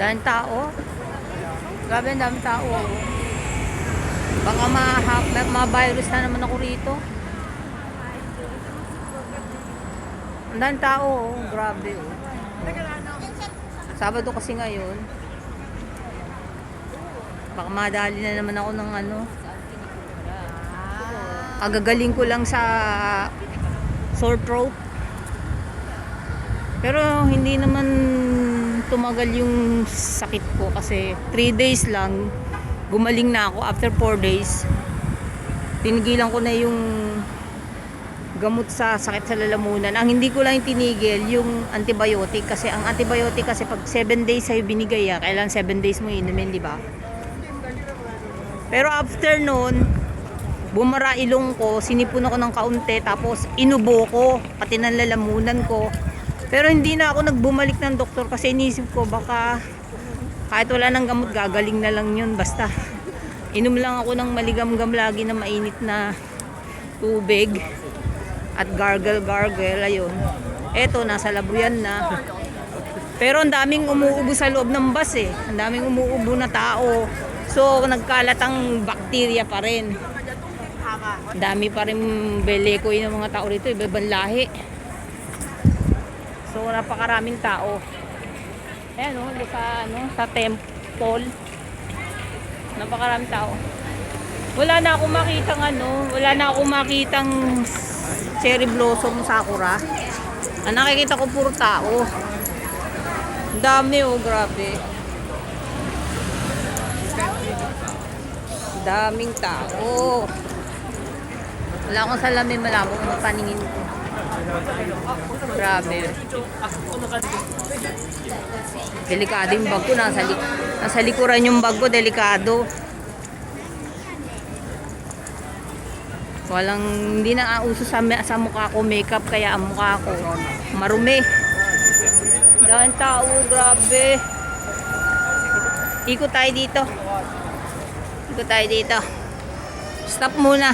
Daming tao. Grabe, ang daming tao. Baka ma-virus na naman ako rito. Ang daming tao, oh. Grabe, oh. Sabado kasi ngayon. Baka madali na naman ako ng ano. Agagaling ko lang sa sore throat. Pero hindi naman tumagal yung sakit ko kasi 3 days lang gumaling na ako. After 4 days tinigilan ko na yung gamot sa sakit sa lalamunan. Ang hindi ko lang tinigil yung antibiotic kasi ang antibiotic kasi pag 7 days sa'yo binigay kailan 7 days mo inumin, di ba? Pero after nun bumara ilong ko, sinipon ako ng kaunti, tapos inubo ko pati ng lalamunan ko. Pero hindi na ako nagbumalik ng doktor kasi inisip ko baka kahit wala nang gamot gagaling na lang yun. Basta inom lang ako ng maligam-gam lagi na mainit na tubig at gargle ayun. Eto, nasa labuyan na. Pero ang daming umuubo sa loob ng bus ang daming umuubo na tao, so nagkalat ang bakterya pa rin. Dami pa rin belekoy ng mga tao rito, iba-ibang lahi. So napakaraming tao. Ayan sa temple. Napakaraming tao. Wala na akong makitang cherry blossom sakura. Ang nakikita ko puro tao. Dami, grabe. Daming tao. Wala akong salamin, malabo kung paningin ko. Grabe. Delikado yung bag ko. Nasa likuran yung bag ko. Delikado. Hindi na uso sa mukha ko makeup. Kaya ang mukha ko marumi. Dahil tao. Grabe. Ikot tayo dito. Stop muna.